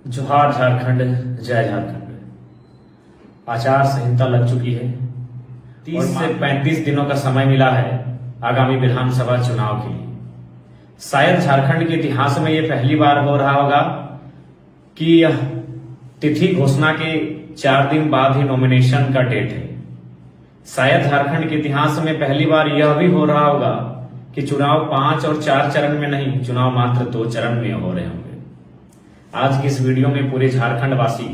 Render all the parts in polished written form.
जोहार झारखंड, जय झारखंड। आचार संहिता लग चुकी है। 30 से 35 दिनों का समय मिला है आगामी विधानसभा चुनाव के लिए। शायद झारखंड के इतिहास में यह पहली बार हो रहा होगा कि यह तिथि घोषणा के 4 दिन बाद ही नॉमिनेशन का डेट है। शायद झारखंड के इतिहास में पहली बार यह भी हो रहा होगा कि चुनाव 5 और 4 चरण में नहीं, चुनाव मात्र 2 चरण में हो रहे होंगे। आज की इस वीडियो में पूरे झारखंड वासी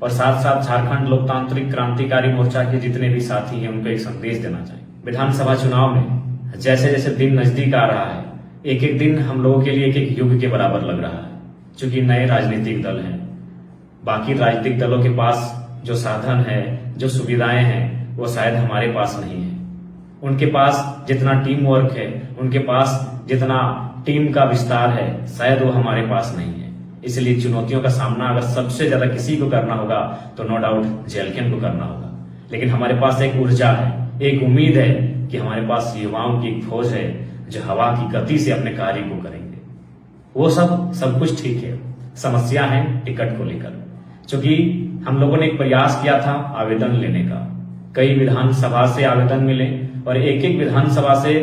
और साथ साथ झारखंड लोकतांत्रिक क्रांतिकारी मोर्चा के जितने भी साथी हैं उनको एक संदेश देना चाहिए। विधानसभा चुनाव में जैसे जैसे दिन नजदीक आ रहा है, एक एक दिन हम लोगों के लिए एक एक युग के बराबर लग रहा है। क्योंकि नए राजनीतिक दल हैं, बाकी राजनीतिक दलों के पास जो साधन है, जो सुविधाएं हैं, वो शायद हमारे पास नहीं है। उनके पास जितना टीम वर्क है, उनके पास जितना टीम का विस्तार है, शायद वो हमारे पास नहीं है। इसलिए चुनौतियों का सामना अगर सबसे ज्यादा किसी को करना होगा तो नो डाउट जेएलके को करना होगा। लेकिन हमारे पास एक ऊर्जा है, एक उम्मीद है कि हमारे पास युवाओं की एक फौज है जो हवा की गति से अपने कार्य को करेंगे। वो सब कुछ ठीक है। समस्या है टिकट को लेकर। क्योंकि हम लोगों ने एक प्रयास किया था आवेदन लेने का, कई विधानसभा से आवेदन मिले और एक एक विधानसभा से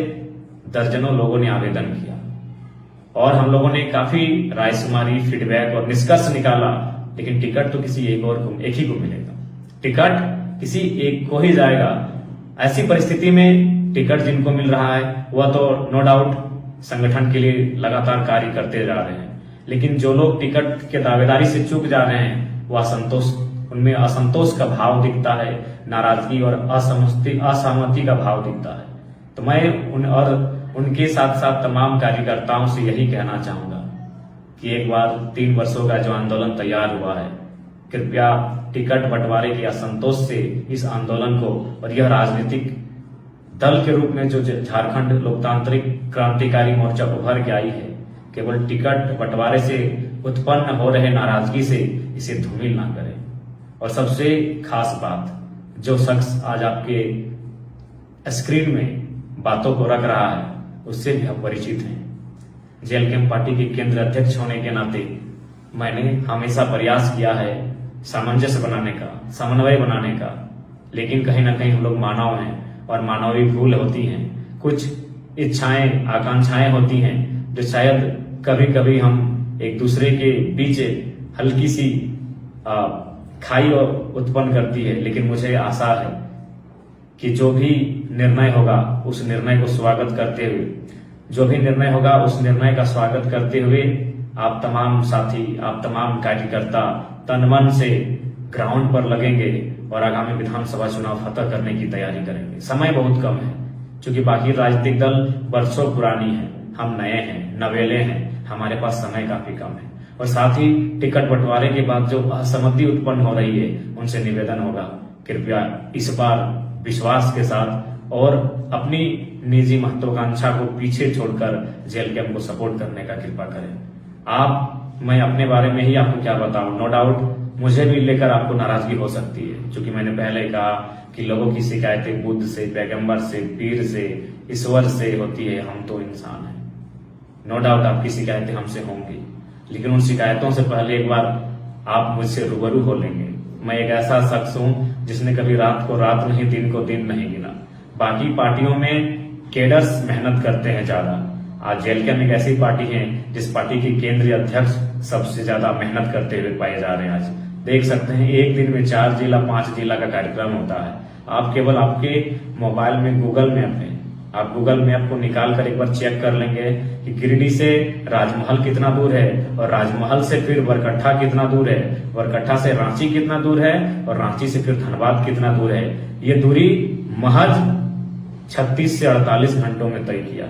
दर्जनों लोगों ने आवेदन किया और हम लोगों ने काफी रायशुमारी, फीडबैक और निष्कर्ष निकाला। लेकिन टिकट तो किसी एक ही को मिलेगा, टिकट किसी एक को ही जाएगा। ऐसी परिस्थिति में टिकट जिनको मिल रहा है वह तो नो डाउट संगठन के लिए लगातार कार्य करते जा रहे हैं। लेकिन जो लोग टिकट के दावेदारी से चूक जा रहे हैं वह उनमें असंतोष का भाव दिखता है, नाराजगी और असहमति का भाव दिखता है। तो मैं उनके साथ साथ तमाम कार्यकर्ताओं से यही कहना चाहूंगा कि एक बार 3 वर्षों का जो आंदोलन तैयार हुआ है, कृपया टिकट बंटवारे के असंतोष से इस आंदोलन को और यह राजनीतिक दल के रूप में जो झारखंड लोकतांत्रिक क्रांतिकारी मोर्चा उभर के आई है, केवल टिकट बंटवारे से उत्पन्न हो रहे नाराजगी से इसे धूमिल ना करें। और सबसे खास बात, जो शख्स आज आपके स्क्रीन में बातों को रख रहा है उससे भी आप परिचित हैं। जेएलके पार्टी के केंद्र अध्यक्ष होने के नाते मैंने हमेशा प्रयास किया है सामंजस्य बनाने का, समन्वय बनाने का। लेकिन कहीं ना कहीं हम लोग मानव हैं और मानवीय भूल होती हैं, कुछ इच्छाएं, आकांक्षाएं होती हैं जो शायद कभी कभी हम एक दूसरे के बीच हल्की सी खाई उत्पन्न करती है। लेकिन मुझे आशा है कि जो भी निर्णय होगा उस निर्णय को स्वागत करते हुए, जो भी निर्णय होगा उस निर्णय का स्वागत करते हुए आप तमाम साथी, आप तमाम कार्यकर्ता तन मन से ग्राउंड पर लगेंगे और आगामी विधानसभा चुनाव फतह करने की तैयारी करेंगे। समय बहुत कम है, क्योंकि बाकी राजनीतिक दल वर्षों पुरानी है, हम नए हैं, नवेले हैं, हमारे पास समय काफी कम है। और साथ ही टिकट बंटवारे के बाद जो असहमति उत्पन्न हो रही है उनसे निवेदन होगा, कृपया इस बार विश्वास के साथ और अपनी निजी महत्वाकांक्षा को पीछे छोड़कर जेएलके को सपोर्ट करने का कृपा करें। मैं अपने बारे में ही आपको क्या बताऊं, नो डाउट मुझे भी लेकर आपको नाराजगी हो सकती है। क्योंकि मैंने पहले कहा कि लोगों की शिकायतें बुद्ध से, पैगंबर से, पीर से, ईश्वर से होती है, हम तो इंसान हैं। नो डाउट आपकी शिकायतें हमसे होंगी, लेकिन उन शिकायतों से पहले एक बार आप मुझसे रूबरू हो लेंगे। मैं एक ऐसा शख्स हूं जिसने कभी रात को रात नहीं, दिन को दिन नहीं गिना। बाकी पार्टियों में केडर्स मेहनत करते हैं ज्यादा, आज जेएलके में एक ऐसी पार्टी है जिस पार्टी के केंद्रीय अध्यक्ष सबसे ज्यादा मेहनत करते हुए पाए जा रहे हैं। आज देख सकते हैं एक दिन में 4 जिला 5 जिला का कार्यक्रम होता है। आप केवल आपके मोबाइल में गूगल मैप को निकाल कर एक बार चेक कर लेंगे कि गिरिडीह से राजमहल कितना दूर है और राजमहल से फिर बरकट्ठा कितना दूर है, बरकट्ठा से रांची कितना दूर है और रांची से फिर धनबाद कितना दूर है। ये दूरी महज 36 से 48 घंटों में तय किया,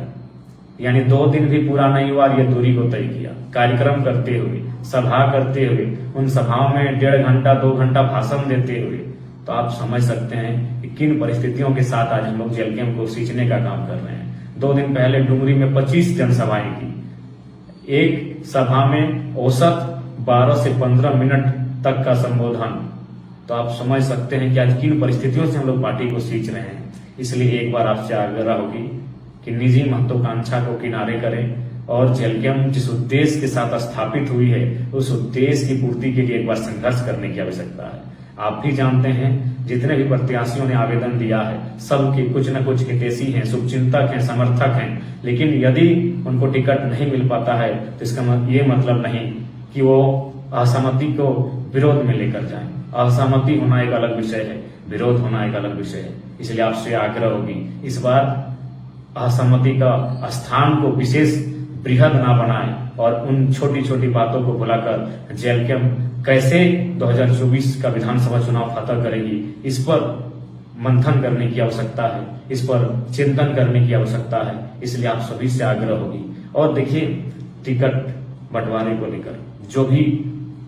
यानी 2 दिन भी पूरा नहीं हुआ ये दूरी को तय किया। कार्यक्रम करते हुए, सभा करते हुए, उन सभाओं में 1.5 घंटा 2 घंटा भाषण देते हुए, तो आप समझ सकते हैं कि किन परिस्थितियों के साथ आज हम लोग जेएलके को सींचने का काम कर रहे हैं। 2 दिन पहले डुमरी में 25 जनसभाएं की, एक सभा में औसत 12 से 15 मिनट तक का संबोधन। तो आप समझ सकते हैं कि आज किन परिस्थितियों से हम लोग पार्टी को सींच रहे हैं। इसलिए एक बार आपसे आग्रह होगी कि निजी महत्वाकांक्षा को किनारे करें और जेलकेम जिस उद्देश्य के साथ स्थापित हुई है उस उद्देश्य की पूर्ति के लिए एक बार संघर्ष करने की आवश्यकता है। आप भी जानते हैं जितने भी प्रत्याशियों ने आवेदन दिया है सबके कुछ न कुछ हितैषी हैं, शुभचिंतक हैं, समर्थक हैं, लेकिन यदि उनको टिकट नहीं मिल पाता है तो इसका ये मतलब नहीं कि वो असहमति को विरोध में लेकर जाएं। असहमति होना एक अलग विषय है, विरोध होना एक अलग विषय है। इसलिए आपसे आग्रह होगी इस बार असहमति का स्थान को विशेष बृहद ना बनाएं और उन छोटी छोटी बातों को भुलाकर जेलकेम कैसे 2024 का विधानसभा चुनाव फतह करेगी इस पर मंथन करने की आवश्यकता है, इस पर चिंतन करने की आवश्यकता है। इसलिए आप सभी से आग्रह होगी। और देखिए, टिकट बंटवारे को लेकर जो भी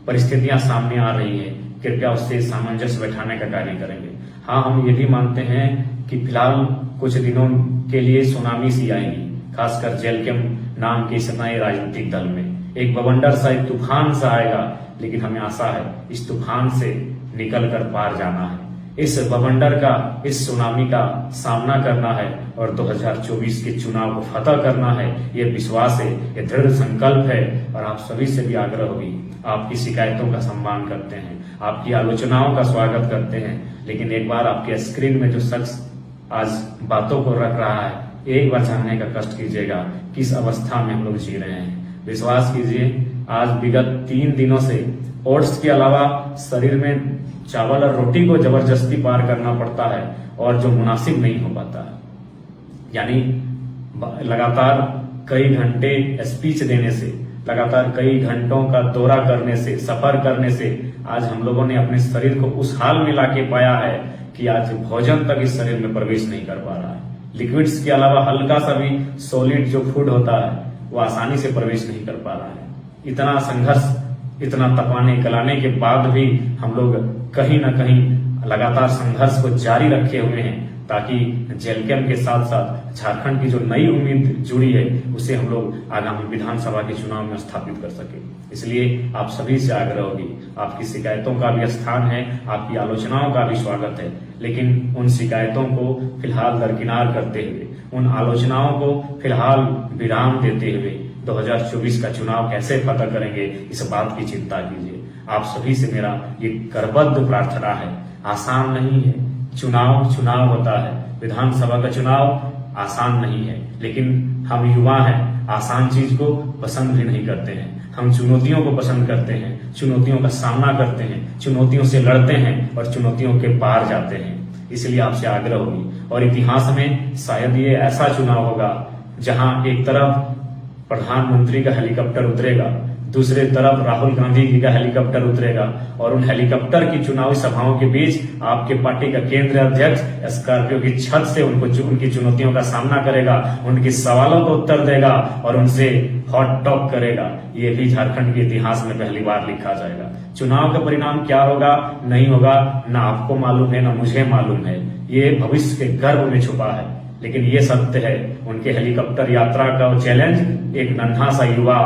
परिस्थितियां सामने आ रही है कृपया उससे सामंजस्य बैठाने का कार्य करेंगे। हाँ, हम ये भी मानते हैं कि फिलहाल कुछ दिनों के लिए सुनामी सी आएगी, खासकर जेलकेम नाम के इस नए राजनीतिक दल में एक बवंडर सा, एक तूफान सा आएगा, लेकिन हमें आशा है इस तूफान से निकल कर पार जाना है, इस बवंडर का, इस सुनामी का सामना करना है और 2024 के चुनाव को फतह करना है। ये विश्वास है, ये दृढ़ संकल्प है। और आप सभी से भी आग्रह होगी, आपकी शिकायतों का सम्मान करते हैं, आपकी आलोचनाओं का स्वागत करते हैं, लेकिन एक बार आपके स्क्रीन में जो शख्स आज बातों को रख रहा है एक बार जानने का कष्ट कीजिएगा किस अवस्था में हम लोग जी रहे हैं। विश्वास कीजिए, आज विगत 3 दिनों से ओट्स के अलावा शरीर में चावल और रोटी को जबरदस्ती पार करना पड़ता है और जो मुनासिब नहीं हो पाता है। यानी लगातार कई घंटे स्पीच देने से, लगातार कई घंटों का दौरा करने से, सफर करने से आज हम लोगों ने अपने शरीर को उस हाल में लाके पाया है कि आज भोजन तक इस शरीर में प्रवेश नहीं कर पा रहा है। लिक्विड्स के अलावा हल्का सा भी सॉलिड जो फूड होता है वो आसानी से प्रवेश नहीं कर पा रहा है। इतना संघर्ष, इतना तपाने गलाने के बाद भी हम लोग कहीं ना कहीं लगातार संघर्ष को जारी रखे हुए हैं ताकि जेलकेम के साथ साथ झारखंड की जो नई उम्मीद जुड़ी है उसे हम लोग आगामी विधानसभा के चुनाव में स्थापित कर सके। इसलिए आप सभी से आग्रह होगी, आपकी शिकायतों का भी स्थान है, आपकी आलोचनाओं का भी स्वागत है, लेकिन उन शिकायतों को फिलहाल दरकिनार करते हुए, उन आलोचनाओं को फिलहाल विराम देते हुए 2024 का चुनाव कैसे फतह करेंगे इस बात की चिंता कीजिए। आप सभी से मेरा ये करबद्ध प्रार्थना है। आसान नहीं है, चुनाव होता है, विधानसभा का चुनाव आसान नहीं है, लेकिन हम युवा हैं, आसान चीज को पसंद भी नहीं करते हैं। हम चुनौतियों को पसंद करते हैं, चुनौतियों का सामना करते हैं, चुनौतियों से लड़ते हैं और चुनौतियों के पार जाते हैं। इसलिए आपसे आग्रह होगी और इतिहास में शायद ये ऐसा चुनाव होगा जहां एक तरफ प्रधानमंत्री का हेलीकॉप्टर उतरेगा, दूसरे तरफ राहुल गांधी जी का हेलीकॉप्टर उतरेगा और उन हेलीकॉप्टर की चुनावी सभाओं के बीच आपके पार्टी का केंद्रीय अध्यक्ष स्कॉर्पियो की छत से उनकी चुनौतियों का सामना करेगा, उनके सवालों को उत्तर देगा और उनसे हॉट टॉक करेगा। ये भी झारखंड के इतिहास में पहली बार लिखा जाएगा। चुनाव का परिणाम क्या होगा नहीं होगा ना आपको मालूम है ना मुझे मालूम है, ये भविष्य के गर्भ में छुपा है, लेकिन ये सत्य है उनके हेलीकॉप्टर यात्रा का चैलेंज एक नन्हा सा युवा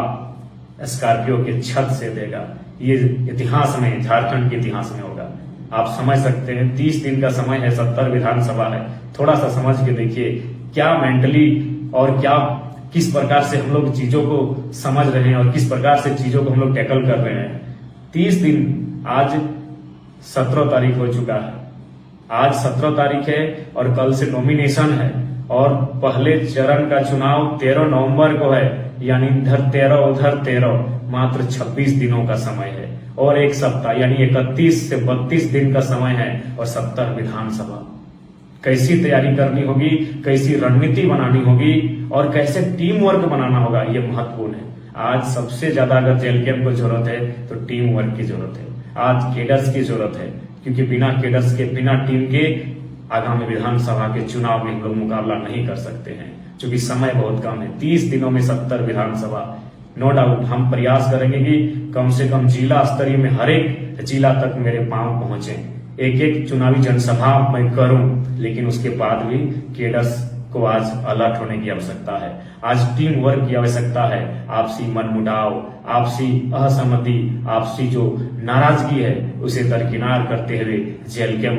स्कॉर्पियो के छत से देगा। ये इतिहास में, झारखंड के इतिहास में होगा। आप समझ सकते हैं 30 दिन का समय है, 70 विधानसभा है। थोड़ा सा समझ के देखिए क्या मेंटली और क्या किस प्रकार से हम लोग चीजों को समझ रहे हैं और किस प्रकार से चीजों को हम लोग टैकल कर रहे हैं। 30 दिन, आज 17 तारीख हो चुका है, आज 17 तारीख है और कल से नॉमिनेशन है और पहले चरण का चुनाव 13 नवंबर को है, यानी इधर 13 उधर 13, मात्र 26 दिनों का समय है और एक सप्ताह यानी 31 से 32 दिन का समय है और 70 विधानसभा। कैसी तैयारी करनी होगी, कैसी रणनीति बनानी होगी और कैसे टीम वर्क बनाना होगा, ये महत्वपूर्ण है। आज सबसे ज्यादा अगर जेलकेम को जरूरत है तो टीम वर्क की जरूरत है, आज केडर्स की जरूरत है, क्योंकि बिना केडर्स के, बिना टीम के आगामी विधानसभा के चुनाव में हम लोग मुकाबला नहीं कर सकते हैं, क्योंकि समय बहुत कम है। 30 दिनों में 70 विधानसभा। नो डाउट हम प्रयास करेंगे कि कम से कम जिला स्तरीय में हर एक जिला तक मेरे पांव पहुंचे, एक एक चुनावी जनसभा मैं करूं, लेकिन उसके बाद भी केडर्स को आज अलर्ट होने की आवश्यकता है, आज टीम वर्क की आवश्यकता है। आपसी मनमुटाव, आपसी असहमति, आपसी जो नाराजगी है उसे दरकिनार करते हुए जेलकेम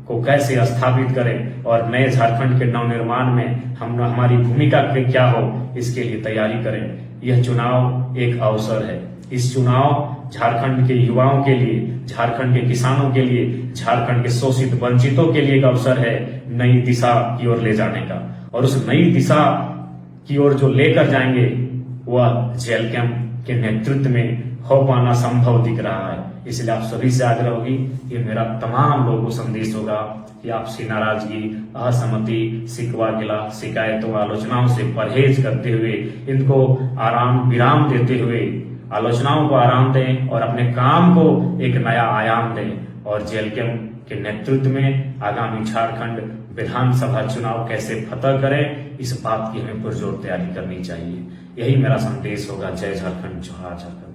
को कैसे स्थापित करें और नए झारखंड के नवनिर्माण में हमारी भूमिका क्या हो, इसके लिए तैयारी करें। यह चुनाव एक अवसर है। इस चुनाव झारखंड के युवाओं के लिए, झारखंड के किसानों के लिए, झारखंड के शोषित वंचितों के लिए एक अवसर है नई दिशा की ओर ले जाने का। और उस नई दिशा की ओर जो लेकर जाएंगे वह जेएलकेएम के नेतृत्व में हो पाना संभव दिख रहा है। इसलिए आप सभी से आग्रह होगी, ये मेरा तमाम लोगों को संदेश होगा कि आपसी नाराजगी, असहमति, शिकवा गिला, शिकायतों, आलोचनाओं से परहेज करते हुए, इनको आराम विराम देते हुए आलोचनाओं को आराम दें और अपने काम को एक नया आयाम दें। और जेएलकेएम के नेतृत्व में आगामी झारखंड विधानसभा चुनाव कैसे फतह करें, इस बात की हमें पुरजोर तैयारी करनी चाहिए। यही मेरा संदेश होगा। जय झारखंड, जोहार झारखंड।